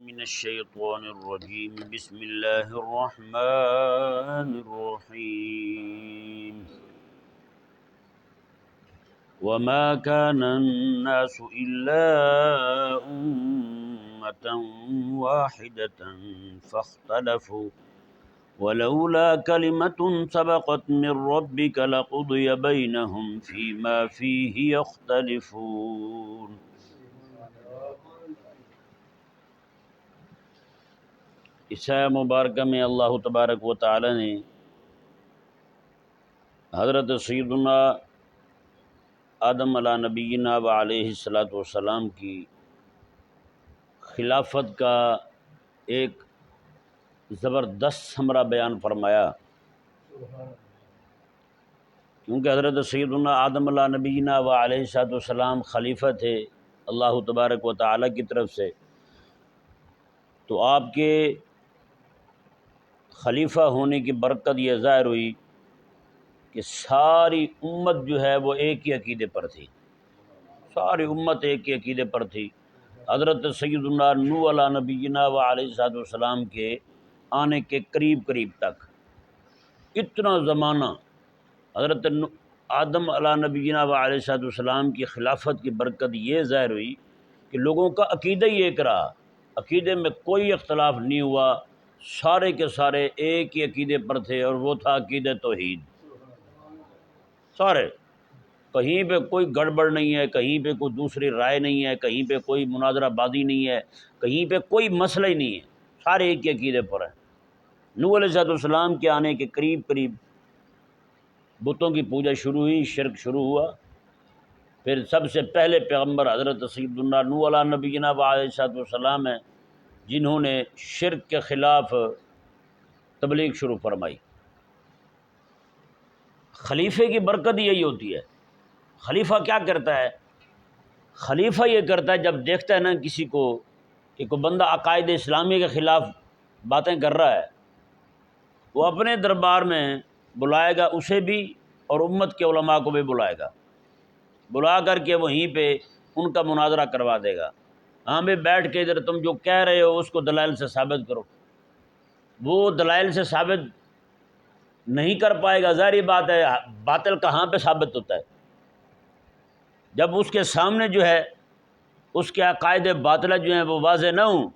من الشیطان الرجیم بسم اللہ الرحمن الرحیم وما كان الناس إلا أمة واحدة فاختلفوا ولولا كلمة سبقت من ربك لقضي بينهم فيما فيه يختلفون۔ اس آیہ مبارکہ میں اللہ تبارک و تعالی نے حضرت سیدنا آدم علیہ نبینا و علیہ الصلاۃ والسلام کی خلافت کا ایک زبردست ثمرہ بیان فرمایا، کیونکہ حضرت سیدنا آدم علیہ نبینا و علیہ الصلاۃ والسلام خلیفہ تھے اللہ تبارک و تعالی کی طرف سے، تو آپ کے خلیفہ ہونے کی برکت یہ ظاہر ہوئی کہ ساری امت جو ہے وہ ایک ہی عقیدے پر تھی، ساری امت ایک ہی عقیدے پر تھی۔ حضرت سیدنا نوح علیہ نبینا و علیہ الصلوۃ والسلام کے آنے کے قریب تک اتنا زمانہ حضرت آدم علیہ نبینا و علیہ الصلوۃ والسلام کی خلافت کی برکت یہ ظاہر ہوئی کہ لوگوں کا عقیدہ ہی ایک رہا، عقیدے میں کوئی اختلاف نہیں ہوا، سارے کے سارے ایک ہی عقیدے پر تھے، اور وہ تھا عقیدہ توحید۔ سارے، کہیں پہ کوئی گڑبڑ نہیں ہے، کہیں پہ کوئی دوسری رائے نہیں ہے، کہیں پہ کوئی مناظرہ بازی نہیں ہے، کہیں پہ کوئی مسئلہ ہی نہیں ہے، سارے ایک ہی عقیدے پر ہیں۔ نوح علیہ السلام کے آنے کے قریب بتوں کی پوجا شروع ہوئی، شرک شروع ہوا۔ پھر سب سے پہلے پیغمبر حضرت سیدنا نوح علیہ نبینا و علیہ السلام ہیں، جنہوں نے شرک کے خلاف تبلیغ شروع فرمائی۔ خلیفے کی برکت یہی ہوتی ہے۔ خلیفہ کیا کرتا ہے؟ خلیفہ یہ کرتا ہے، جب دیکھتا ہے نا کسی کو کہ کوئی بندہ عقائد اسلامی کے خلاف باتیں کر رہا ہے، وہ اپنے دربار میں بلائے گا اسے بھی، اور امت کے علماء کو بھی بلائے گا، بلا کر کے وہیں پہ ان کا مناظرہ کروا دے گا۔ ہاں بھی بیٹھ کے ادھر تم جو کہہ رہے ہو اس کو دلائل سے ثابت کرو۔ وہ دلائل سے ثابت نہیں کر پائے گا، ظاہری بات ہے، باطل کہاں پہ ثابت ہوتا ہے؟ جب اس کے سامنے جو ہے اس کے عقائد باطلہ جو ہیں وہ واضح نہ ہوں،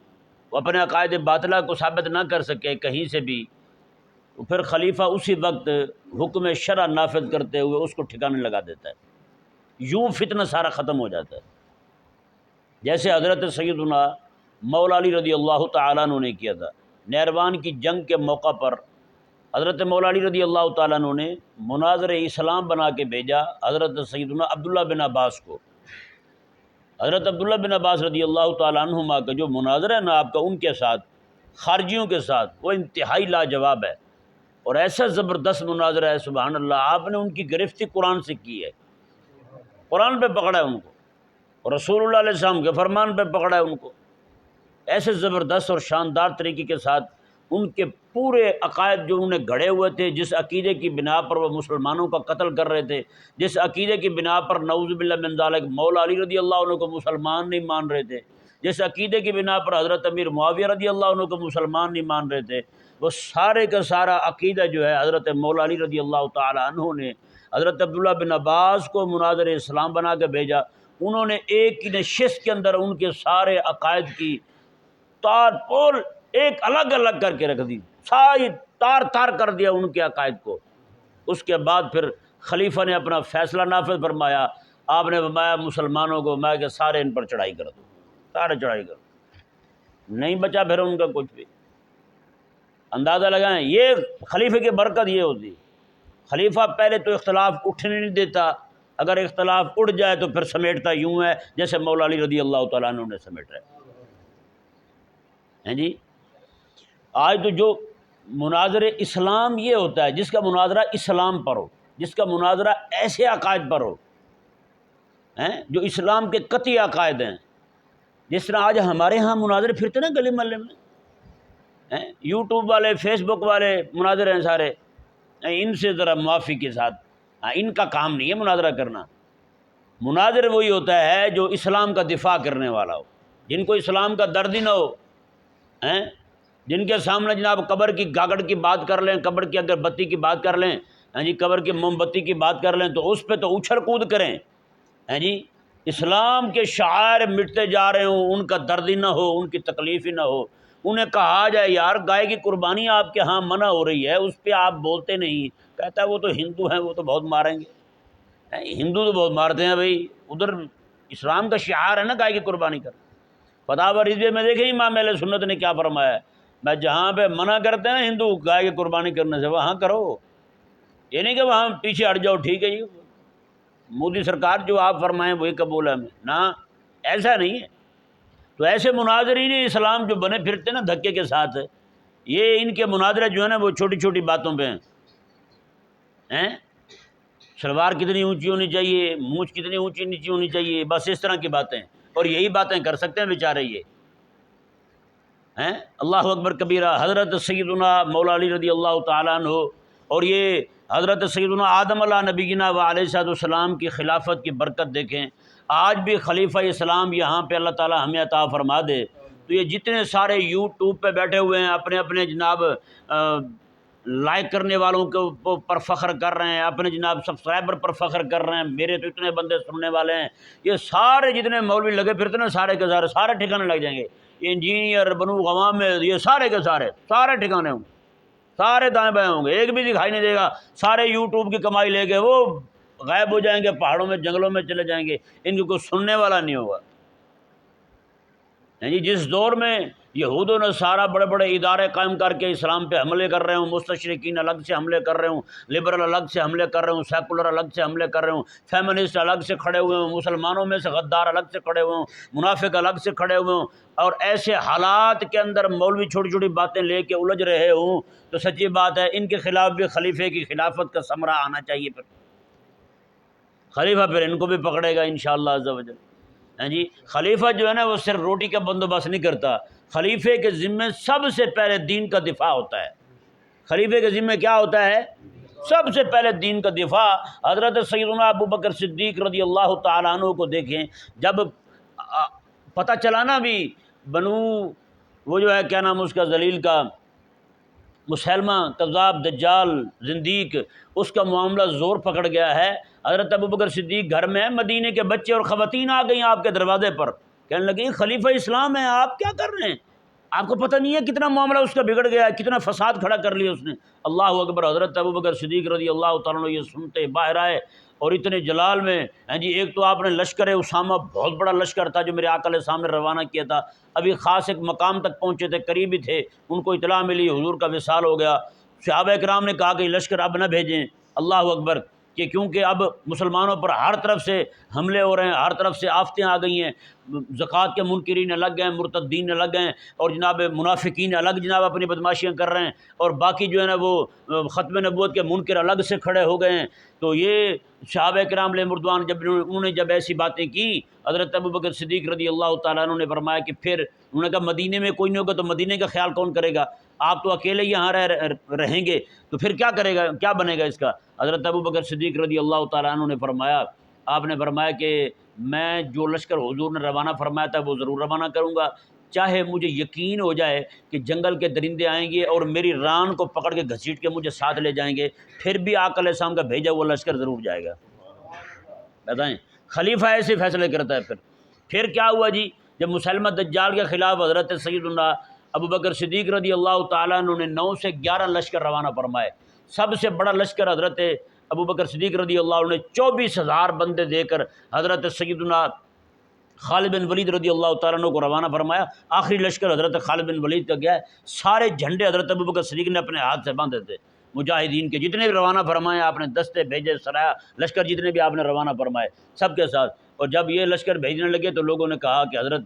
وہ اپنے عقائد باطلہ کو ثابت نہ کر سکے کہیں سے بھی، تو پھر خلیفہ اسی وقت حکم شرع نافذ کرتے ہوئے اس کو ٹھکانے لگا دیتا ہے، یوں فتنہ سارا ختم ہو جاتا ہے۔ جیسے حضرت سیدنا مولا علی رضی اللہ تعالیٰ عنہ نے کیا تھا۔ نیروان کی جنگ کے موقع پر حضرت مولا علی رضی اللہ تعالیٰ عنہ نے مناظر اسلام بنا کے بھیجا حضرت سیدنا عبداللہ بن عباس کو۔ حضرت عبداللہ بن عباس رضی اللہ تعالیٰ عنہما کا جو مناظرہ ہے نا آپ کا ان کے ساتھ، خارجیوں کے ساتھ، وہ انتہائی لاجواب ہے، اور ایسا زبردست مناظرہ ہے، سبحان اللہ۔ آپ نے ان کی گرفتی قرآن سے کی ہے، قرآن پہ پکڑا ہے ان کو، اور رسول اللہ علیہ السلام کے فرمان پہ پکڑا ہے ان کو، ایسے زبردست اور شاندار طریقے کے ساتھ ان کے پورے عقائد جو انہوں نے گھڑے ہوئے تھے، جس عقیدے کی بنا پر وہ مسلمانوں کا قتل کر رہے تھے، جس عقیدے کی بنا پر نعوذ باللہ من ذالک مولا علی رضی اللہ عنہ کو مسلمان نہیں مان رہے تھے، جس عقیدے کی بنا پر حضرت امیر معاویہ رضی اللہ عنہ کو مسلمان نہیں مان رہے تھے، وہ سارے کا سارا عقیدہ جو ہے حضرت مولا علی رضی اللہ تعالی عنہ نے حضرت عبداللہ بن عباس کو مناظر اسلام بنا کے بھیجا۔ انہوں نے ایک ہی نشست کے اندر ان کے سارے عقائد کی تار پول ایک الگ کر کے رکھ دی، ساری تار کر دیا ان کے عقائد کو۔ اس کے بعد پھر خلیفہ نے اپنا فیصلہ نافذ فرمایا، آپ نے فرمایا مسلمانوں کو میں کہ سارے ان پر چڑھائی کر دو، سارے چڑھائی کر دو، نہیں بچا پھر ان کا کچھ بھی۔ اندازہ لگائیں، یہ خلیفہ کی برکت یہ ہوتی۔ خلیفہ پہلے تو اختلاف اٹھنے نہیں دیتا، اگر اختلاف اٹھ جائے تو پھر سمیٹتا یوں ہے جیسے مولا علی رضی اللہ تعالیٰ عنہ نے سمیٹا ہے جی۔ آج تو جو مناظر اسلام یہ ہوتا ہے جس کا مناظرہ اسلام پر ہو، جس کا مناظرہ ایسے عقائد پر ہو جو اسلام کے قطعی عقائد ہیں، جس طرح آج ہمارے ہاں مناظر پھرتے نا گلی محلے میں، یوٹیوب والے، فیس بک والے مناظر ہیں سارے، ان سے ذرا معافی کے ساتھ، ان کا کام نہیں ہے مناظرہ کرنا۔ مناظر وہی ہوتا ہے جو اسلام کا دفاع کرنے والا ہو، جن کو اسلام کا درد ہی نہ ہو، ہیں، جن کے سامنے جناب قبر کی گاگڑ کی بات کر لیں، قبر کی اگر بتی کی بات کر لیں، ہاں جی، قبر کی موم بتی کی بات کر لیں تو اس پہ تو اچھل کود کریں، ہیں جی، اسلام کے شعائر مٹتے جا رہے ہوں، ان کا درد ہی نہ ہو، ان کی تکلیف ہی نہ ہو، انہیں کہا جائے یار گائے کی قربانی آپ کے ہاں منع ہو رہی ہے، اس پہ آپ بولتے نہیں، کہتا ہے وہ تو ہندو ہیں، وہ تو بہت ماریں گے، ہندو تو بہت مارتے ہیں بھائی، ادھر اسلام کا شعار ہے نا گائے کی قربانی کر۔ فتاوی رضویہ میں دیکھیں امام اہل سنت نے کیا فرمایا ہے، میں جہاں پہ منع کرتے ہیں ہندو گائے کی قربانی کرنے سے وہاں کرو، یہ نہیں کہ وہاں پیچھے ہٹ جاؤ، ٹھیک ہے جی مودی سرکار جو آپ فرمائیں وہی قبول ہے ہمیں، نہ ایسا نہیں ہے۔ تو ایسے مناظرین اسلام جو بنے پھرتے نا دھکے کے ساتھ، یہ ان کے مناظرے جو ہے نا وہ چھوٹی چھوٹی باتوں پہ ہیں، شلوار کتنی اونچی ہونی چاہیے، مونچھ کتنی اونچی نیچی ہونی چاہیے، بس اس طرح کی باتیں، اور یہی باتیں کر سکتے ہیں بیچارے یہ ہیں۔ اللہ اکبر کبیرہ۔ حضرت سیدنا مولا علی رضی اللہ تعالیٰ عنہ، اور یہ حضرت سیدنا آدم علیہ نبینا و علیہ السلام کی خلافت کی برکت دیکھیں، آج بھی خلیفہ اسلام یہاں پہ اللہ تعالیٰ ہمیں عطا فرما دے تو یہ جتنے سارے یوٹیوب پہ بیٹھے ہوئے ہیں اپنے اپنے جناب لائک کرنے والوں کے پر فخر کر رہے ہیں، اپنے جناب سبسکرائبر پر فخر کر رہے ہیں، میرے تو اتنے بندے سننے والے ہیں، یہ سارے جتنے مولوی لگے پھرتے ہیں سارے کے سارے ٹھکانے لگ جائیں گے، یہ انجینئر بنو غوام میں یہ سارے کے سارے ٹھکانے ہوں گے، سارے دائیں بائیں ہوں گے، ایک بھی دکھائی نہیں دے گا، سارے یوٹیوب کی کمائی لے کے وہ غائب ہو جائیں گے، پہاڑوں میں جنگلوں میں چلے جائیں گے، ان کو کوئی سننے والا نہیں ہوگا۔ یعنی جس دور میں یہود و نصارہ بڑے بڑے ادارے قائم کر کے اسلام پہ حملے کر رہے ہوں، مستشرقین الگ سے حملے کر رہے ہوں، لبرل الگ سے حملے کر رہے ہوں، سیکولر الگ سے حملے کر رہے ہوں، فیمنسٹ الگ سے کھڑے ہوئے ہوں، مسلمانوں میں سے غدار الگ سے کھڑے ہوئے ہوں، منافق الگ سے کھڑے ہوئے ہوں، اور ایسے حالات کے اندر مولوی چھوٹی چھوٹی باتیں لے کے الجھ رہے ہوں، تو سچی بات ہے ان کے خلاف بھی خلیفے کی خلافت کا ثمرہ آنا چاہیے، پھر خلیفہ پھر ان کو بھی پکڑے گا انشاءاللہ عز و جل۔ ہاں جی، خلیفہ جو ہے نا وہ صرف روٹی کا بندوبست نہیں کرتا، خلیفے کے ذمے سب سے پہلے دین کا دفاع ہوتا ہے، خلیفے کے ذمے کیا ہوتا ہے؟ سب سے پہلے دین کا دفاع۔ حضرت سیدنا ابو بکر صدیق رضی اللہ تعالیٰ عنہ کو دیکھیں، جب پتہ چلا نا بھی بنو وہ جو ہے کیا نام اس کا ذلیل کا مسلمہ کذاب دجال زندیق، اس کا معاملہ زور پکڑ گیا ہے، حضرت ابوبکر صدیق گھر میں ہیں، مدینے کے بچے اور خواتین آ گئیں آپ کے دروازے پر، کہنے لگیں خلیفہ اسلام ہے آپ کیا کر رہے ہیں، آپ کو پتہ نہیں ہے کتنا معاملہ اس کا بگڑ گیا ہے، کتنا فساد کھڑا کر لیا اس نے۔ اللہ اکبر۔ حضرت ابوبکر صدیق رضی اللہ تعالیٰ عنہ یہ سنتے باہر آئے، اور اتنے جلال میں ہیں جی، ایک تو آپ نے لشکر اسامہ بہت بڑا لشکر تھا جو میرے آقا علیہ السلام نے روانہ کیا تھا، ابھی خاص ایک مقام تک پہنچے تھے، قریب ہی تھے، ان کو اطلاع ملی حضور کا وصال ہو گیا، صحابہ کرام نے کہا کہ یہ لشکر اب نہ بھیجیں، اللہ اکبر، کہ کیونکہ اب مسلمانوں پر ہر طرف سے حملے ہو رہے ہیں، ہر طرف سے آفتیں آ گئی ہیں، زکوٰۃ کے منکرین الگ گئے، مرتدین الگ گئے، اور جناب منافقین الگ جناب اپنی بدماشیاں کر رہے ہیں، اور باقی جو ہے نا وہ ختم نبوت کے منکر الگ سے کھڑے ہو گئے ہیں۔ تو یہ صحابہ کرام علیہم رضوان انہوں نے جب ایسی باتیں کی، حضرت ابوبکر صدیق رضی اللہ تعالیٰ عنہ نے فرمایا کہ پھر انہوں نے کہا مدینے میں کوئی نہیں ہوگا تو مدینے کا خیال کون کرے گا، آپ تو اکیلے یہاں رہیں گے تو پھر کیا کرے گا، کیا بنے گا اس کا۔ حضرت ابوبکر صدیق رضی اللہ تعالیٰ عنہ نے فرمایا، آپ نے فرمایا کہ میں جو لشکر حضور نے روانہ فرمایا تھا وہ ضرور روانہ کروں گا، چاہے مجھے یقین ہو جائے کہ جنگل کے درندے آئیں گے اور میری ران کو پکڑ کے گھسیٹ کے مجھے ساتھ لے جائیں گے، پھر بھی آقا علیہ السلام کا بھیجا وہ لشکر ضرور جائے گا۔ بتائیں، خلیفہ ایسے فیصلے کرتا ہے۔ پھر کیا ہوا جی، جب مسلمہ دجال کے خلاف حضرت سیدنا ابوبکر صدیق رضی اللہ تعالیٰ عنہ نے 9 سے 11 لشکر روانہ فرمائے، سب سے بڑا لشکر حضرت ابوبکر صدیق رضی اللہ عنہ نے 24,000 بندے دے کر حضرت سیدنا خالد بن ولید رضی اللہ تعالیٰ عنہ کو روانہ فرمایا۔ آخری لشکر حضرت خالد بن ولید کا گیا ہے، سارے جھنڈے حضرت ابوبکر صدیق نے اپنے ہاتھ سے باندھے تھے، مجاہدین کے جتنے بھی روانہ فرمائے آپ نے، دستے بھیجے، سرایا لشکر جتنے بھی آپ نے روانہ فرمائے سب کے ساتھ۔ اور جب یہ لشکر بھیجنے لگے تو لوگوں نے کہا کہ حضرت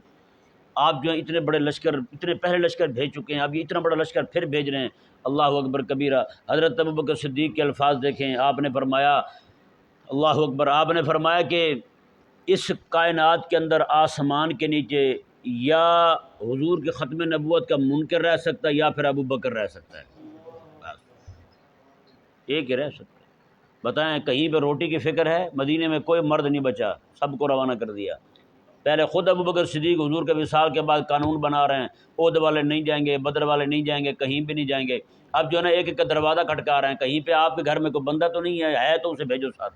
آپ جو ہیں اتنے بڑے لشکر، اتنے پہلے لشکر بھیج چکے ہیں، اب یہ اتنا بڑا لشکر پھر بھیج رہے ہیں، اللہ اکبر کبیرہ۔ حضرت ابوبکر صدیق کے الفاظ دیکھیں، آپ نے فرمایا، اللہ اکبر، آپ نے فرمایا کہ اس کائنات کے اندر آسمان کے نیچے یا حضور کے ختم نبوت کا منکر رہ سکتا ہے یا پھر ابوبکر رہ سکتا ہے، بس ایک ہی رہ سکتا ہے۔ بتائیں، کہیں پہ روٹی کی فکر ہے؟ مدینے میں کوئی مرد نہیں بچا، سب کو روانہ کر دیا۔ پہلے خود ابو بکر صدیق حضور کے وصال کے بعد قانون بنا رہے ہیں، عہد والے نہیں جائیں گے، بدر والے نہیں جائیں گے، کہیں بھی نہیں جائیں گے۔ اب جو ہے نا ایک ایک کا دروازہ کھٹکا رہے ہیں، کہیں پہ آپ کے گھر میں کوئی بندہ تو نہیں ہے تو اسے بھیجو ساتھ،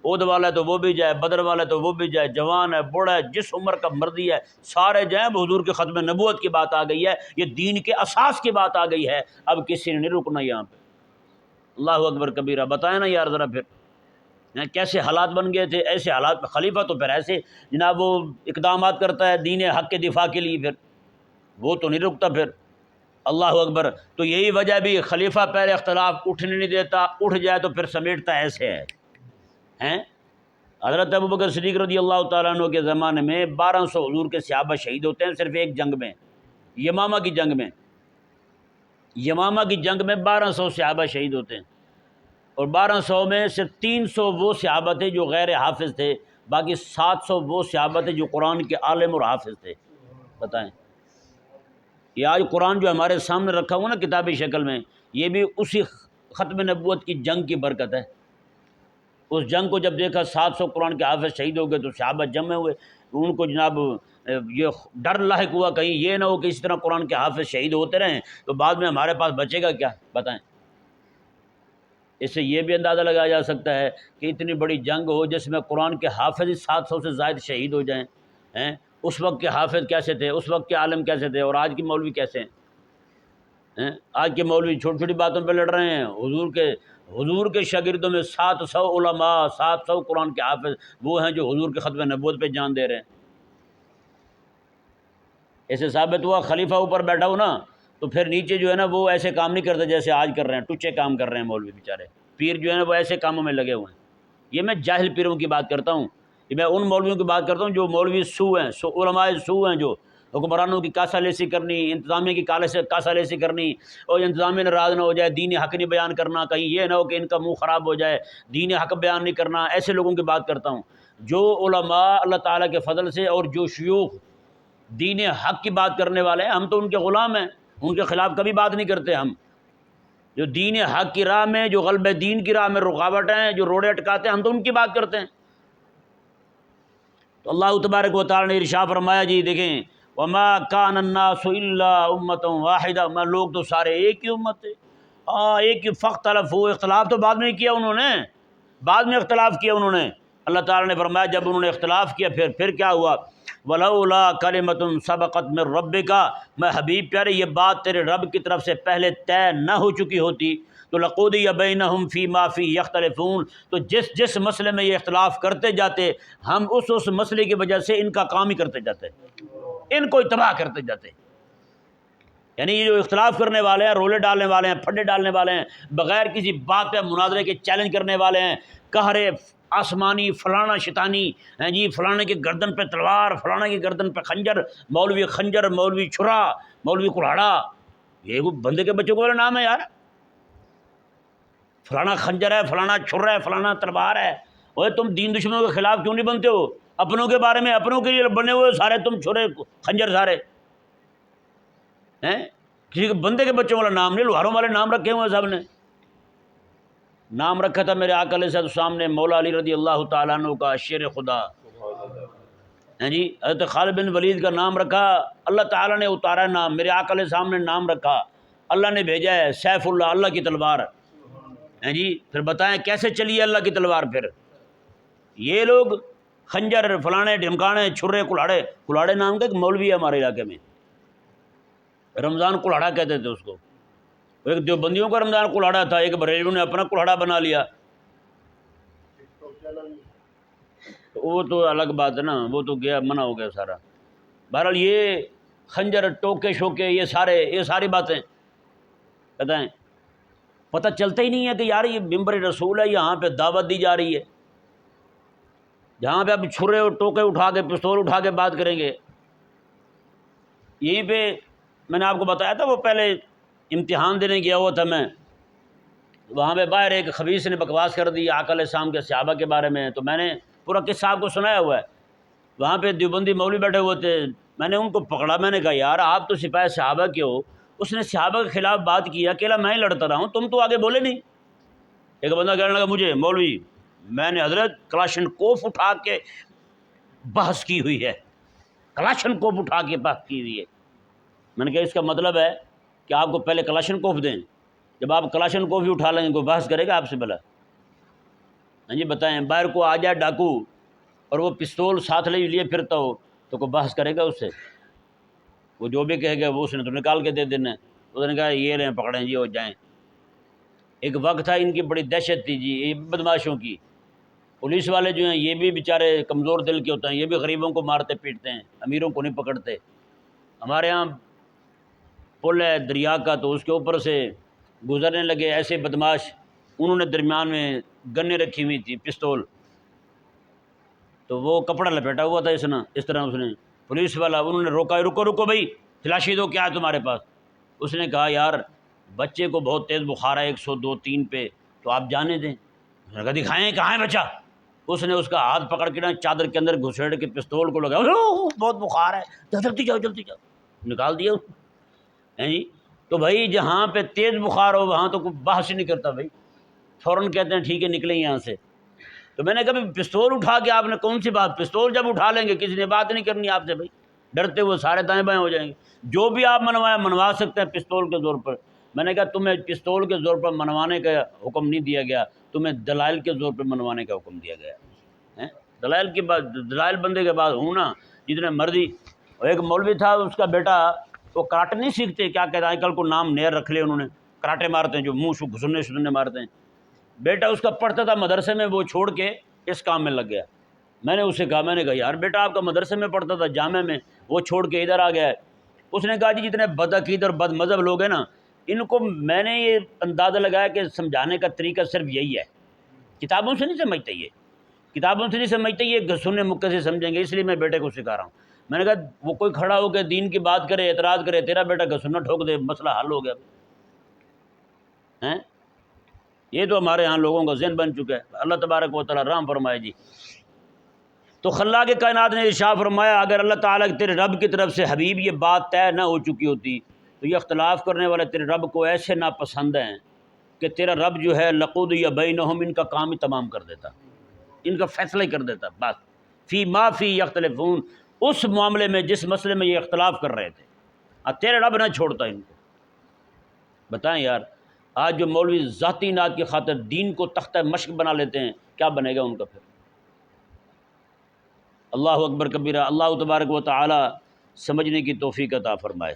عہد والا ہے تو وہ بھی جائے، بدر والا ہے تو وہ بھی جائے، جوان ہے بوڑھا ہے جس عمر کا مرضی ہے سارے جائیں۔ حضور کے ختم نبوت کی بات آ گئی ہے، یہ دین کے اساس کی بات آ گئی ہے، اب کسی نے نہیں رکنا یہاں پہ۔ اللہ اکبر کبیرہ، بتائیں نا یار ذرا پھر کیسے حالات بن گئے تھے۔ ایسے حالات میں خلیفہ تو پھر ایسے جناب وہ اقدامات کرتا ہے دین حق کے دفاع کے لیے، پھر وہ تو نہیں رکتا پھر۔ اللہ اکبر۔ تو یہی وجہ بھی خلیفہ پہلے اختلاف اٹھنے نہیں دیتا، اٹھ جائے تو پھر سمیٹتا ایسے ہے ہیں۔ حضرت ابو بکر صدیق رضی اللہ تعالیٰ عنہ کے زمانے میں 1200 حضور کے صحابہ شہید ہوتے ہیں صرف ایک جنگ میں، یمامہ کی جنگ میں۔ یمامہ کی جنگ میں 1200 صحابہ شہید ہوتے ہیں، اور 1200 میں صرف 300 وہ صحابہ تھے جو غیر حافظ تھے، باقی 700 وہ صحابہ تھے جو قرآن کے عالم اور حافظ تھے۔ بتائیں، یہ آج قرآن جو ہمارے سامنے رکھا ہوا نا کتابی شکل میں، یہ بھی اسی ختم نبوت کی جنگ کی برکت ہے۔ اس جنگ کو جب دیکھا 700 قرآن کے حافظ شہید ہو گئے تو صحابہ جمع ہوئے، ان کو جناب یہ ڈر لاحق ہوا کہیں یہ نہ ہو کہ اسی طرح قرآن کے حافظ شہید ہوتے رہیں تو بعد میں ہمارے پاس بچے گا کیا؟ بتائیں۔ اس سے یہ بھی اندازہ لگایا جا سکتا ہے کہ اتنی بڑی جنگ ہو جس میں قرآن کے حافظ 700 سے زائد شہید ہو جائیں، اس وقت کے حافظ کیسے تھے، اس وقت کے عالم کیسے تھے، اور آج کے مولوی کیسے ہیں؟ آج کے مولوی چھوٹی چھوٹی باتوں پہ لڑ رہے ہیں۔ حضور کے شاگردوں میں 700 علماء، 700 قرآن کے حافظ وہ ہیں جو حضور کے ختم نبوت پہ جان دے رہے ہیں۔ ایسے ثابت ہوا خلیفہ اوپر بیٹھا ہو نا تو پھر نیچے جو ہے نا وہ ایسے کام نہیں کرتے جیسے آج کر رہے ہیں، ٹچے کام کر رہے ہیں مولوی بیچارے، پیر جو ہے نا وہ ایسے کاموں میں لگے ہوئے ہیں۔ یہ میں جاہل پیروں کی بات کرتا ہوں، یہ میں ان مولویوں کی بات کرتا ہوں جو مولوی سو ہیں، علماء سو ہیں، جو حکمرانوں کی کاسا لیسی کرنی، انتظامیہ کی کاسا لیسی کرنی، اور انتظامیہ ناراض نہ ہو جائے، دین حق نہیں بیان کرنا، کہیں یہ نہ ہو کہ ان کا منہ خراب ہو جائے، دین حق بیان نہیں کرنا، ایسے لوگوں کی بات کرتا ہوں۔ جو علماء اللہ تعالیٰ کے فضل سے اور جو شیوخ دین حق کی بات کرنے والے ہیں، ہم تو ان کے غلام ہیں، ان کے خلاف کبھی بات نہیں کرتے۔ ہم جو دین حق کی راہ میں، جو غلبہ دین کی راہ میں رکاوٹ ہیں، جو روڑے اٹکاتے ہیں، ہم تو ان کی بات کرتے ہیں۔ تو اللہ تبارک و تعالیٰ نے ارشاد فرمایا، جی دیکھیں، وما کان الناس الا امۃ واحدہ، میں لوگ تو سارے ایک ہی امت تھے، ہاں ایک ہی، فاختلفوا، اختلاف تو بعد میں کیا انہوں نے، بعد میں اختلاف کیا انہوں نے۔ اللہ تعالیٰ نے فرمایا جب انہوں نے اختلاف کیا پھر کیا ہوا؟ ولولا کلمۃ سبقت من ربک، میں حبیب پیارے یہ بات تیرے رب کی طرف سے پہلے طے نہ ہو چکی ہوتی تو لقضی بینہم فیما فیہ یختلفون، تو جس مسئلے میں یہ اختلاف کرتے جاتے ہم اس مسئلے کی وجہ سے ان کا کام ہی کرتے جاتے، ان کو تباہ کرتے جاتے۔ یعنی یہ جو اختلاف کرنے والے ہیں، رولے ڈالنے والے ہیں، پھڈے ڈالنے والے ہیں، بغیر کسی بات پہ مناظرے کے چیلنج کرنے والے ہیں، قہر آسمانی، فلانا شیطانی ہیں جی، فلانے کی گردن پہ تلوار، فلانا کی گردن پہ خنجر، خنجر، مولوی چھرا، مولوی کلہاڑا، یہ وہ بندے کے بچوں کو والا نام ہے یار، فلانا خنجر ہے، فلانا چھرا ہے، فلانا تلوار ہے۔ اوے تم دین دشمنوں کے خلاف کیوں نہیں بنتے ہو؟ اپنوں کے بارے میں، اپنوں کے لیے بنے ہوئے سارے تم چھرے خنجر سارے ہیں، کسی بندے کے بچوں والا نام نہیں، لوہاروں والے نام رکھے ہوئے سب نے۔ نام رکھا تھا میرے آقا علیہ السلام نے مولا علی رضی اللہ تعالیٰ عنہ کا شیر خدا، ہیں جی، حضرت خالد بن ولید کا نام رکھا، اللہ تعالیٰ نے اتارا ہے نام، میرے آقا علیہ السلام نے نام رکھا، اللہ نے بھیجا ہے سیف اللہ، اللہ کی تلوار، ہیں جی۔ پھر بتائیں کیسے چلی ہے اللہ کی تلوار؟ پھر یہ لوگ خنجر، فلانے ڈھمکانے، چھرے، کلاڑے نام کا ایک مولوی ہے ہمارے علاقے میں، رمضان کلاڑا کہتے تھے اس کو، ایک دیوبندیوں کا رمضان کلاڑا تھا، ایک بریلویوں نے اپنا کلاڑا بنا لیا، وہ تو الگ بات ہے نا، وہ تو گیا، منع ہو گیا سارا۔ بہرحال یہ خنجر، ٹوکے شوکے، یہ ساری باتیں بتائیں، پتہ چلتا ہی نہیں ہے کہ یار یہ ممبر رسول ہے، یہاں پہ دعوت دی جا رہی ہے، جہاں پہ اب چھرے اور ٹوکے اٹھا کے، پستول اٹھا کے بات کریں گے۔ یہیں پہ میں نے آپ کو بتایا تھا، وہ پہلے امتحان دینے گیا ہوا تھا میں، وہاں پہ باہر ایک خبیث نے بکواس کر دی آقا علیہ السلام کے صحابہ کے بارے میں، تو میں نے پورا قصہ آپ کو سنایا ہوا ہے۔ وہاں پہ دیوبندی مولوی بیٹھے ہوئے تھے، میں نے ان کو پکڑا، میں نے کہا یار آپ تو سپاہی صحابہ کے ہو، اس نے صحابہ کے خلاف بات کی، اکیلا میں ہی لڑتا رہا ہوں، تم تو آگے بولے نہیں۔ ایک بندہ کہنے لگا مجھے مولوی، میں نے حضرت کلاشن کوف اٹھا کے بحث کی ہوئی ہے، کلاشن کوف اٹھا کے بحث کی ہوئی ہے۔ میں نے کہا اس کا مطلب ہے کہ آپ کو پہلے کلاشن کوف دیں، جب آپ کلاشن کوف ہی اٹھا لیں گے کوئی بحث کرے گا آپ سے؟ بلا ہاں جی بتائیں، باہر کو آ جائے ڈاکو اور وہ پستول ساتھ لیے پھرتا ہو تو کوئی بحث کرے گا اس سے؟ وہ جو بھی کہے گا وہ اس نے تو نکال کے دے دینا ہے۔ اس نے کہا یہ لیں پکڑیں جی ہو جائیں۔ ایک وقت تھا ان کی بڑی دہشت تھی جی یہ بدماشوں کی، پولیس والے جو ہیں یہ بھی بیچارے کمزور دل کے ہوتے ہیں، یہ بھی غریبوں کو مارتے پیٹتے ہیں، امیروں کو نہیں پکڑتے۔ ہمارے ہاں پل ہے دریا کا تو اس کے اوپر سے گزرنے لگے ایسے بدماش، انہوں نے درمیان میں گنیں رکھی ہوئی تھی پستول، تو وہ کپڑا لپیٹا ہوا تھا اس طرح اس نے پولیس والا، انہوں نے روکا، رکو رکو بھائی تلاشی دو کیا ہے تمہارے پاس؟ اس نے کہا یار بچے کو بہت تیز بخار ہے 102 3 پہ، تو آپ جانے دیں۔ اس نے کہا دکھائیں کہاں ہے بچہ؟ اس نے اس کا ہاتھ پکڑ کے نا چادر کے اندر گھسیڑ کے پستول کو لگا، بہت بخار ہے، جلدی جاؤ جلدی جاؤ، نکال دیا ہیں جی۔ تو بھائی جہاں پہ تیز بخار ہو وہاں تو کوئی بحث ہی نہیں کرتا بھائی، فوراً کہتے ہیں ٹھیک ہے نکلیں یہاں سے۔ تو میں نے کہا پستول اٹھا کے آپ نے کون سی بات، پستول جب اٹھا لیں گے کسی نے بات نہیں کرنی آپ سے بھائی، ڈرتے ہوئے سارے دائیں بائیں ہو جائیں گے، جو بھی آپ منوا سکتے ہیں پستول کے زور پر۔ میں نے کہا تمہیں پستول کے زور پر منوانے کا حکم نہیں دیا گیا، تمہیں دلائل کے زور پر منوانے کا حکم دیا گیا ہے۔ دلائل کے بعد دلائل بندے کے بعد ہوں نا جتنے مرضی۔ ایک مولوی تھا اس کا بیٹا وہ کراٹے نہیں سیکھتے، کیا کہتے ہیں آج کل کو نام نیر رکھ لے انہوں نے، کراٹے مارتے ہیں جو منہ سے گھسنے مارتے ہیں۔ بیٹا اس کا پڑھتا تھا مدرسے میں، وہ چھوڑ کے اس کام میں لگ گیا۔ میں نے اس سے کہا، میں نے کہا یار بیٹا آپ کا مدرسے میں پڑھتا تھا جامع میں، وہ چھوڑ کے ادھر آ گیا ہے۔ اس نے کہا جی جتنے بدعقید اور بد مذہب لوگ ہیں نا ان کو میں نے یہ اندازہ لگایا کہ سمجھانے کا طریقہ صرف یہی ہے، کتابوں سے نہیں سمجھتے، یہ کتابوں سے نہیں سمجھتے، یہ گھسنے مکے سے سمجھیں گے، اس لیے میں بیٹے کو سکھا رہا ہوں۔ میں نے کہا وہ کوئی کھڑا ہو کے دین کی بات کرے اعتراض کرے، تیرا بیٹا گھسنا ٹھوک دے، مسئلہ حل ہو گیا ہیں۔ یہ تو ہمارے ہاں لوگوں کا ذہن بن چکا ہے، اللہ تبارک و تعالیٰ رحم فرمائے جی۔ تو خلاق کائنات نے ارشاد فرمایا اگر اللہ تعالیٰ تیرے رب کی طرف سے حبیب یہ بات طے نہ ہو چکی ہوتی تو یہ اختلاف کرنے والے تیرے رب کو ایسے ناپسند ہیں کہ تیرا رب جو ہے لقود یا بینہم ان کا کام ہی تمام کر دیتا، ان کا فیصلہ ہی کر دیتا، بس فی ما فی یختلفون، اس معاملے میں جس مسئلے میں یہ اختلاف کر رہے تھے، تیرے رب نہ چھوڑتا ان کو۔ بتائیں یار آج جو مولوی ذاتی نات کی خاطر دین کو تختہ مشق بنا لیتے ہیں کیا بنے گا ان کا پھر؟ اللہ اکبر کبیرہ۔ اللہ تبارک و تعالی سمجھنے کی توفیق عطا فرمائے۔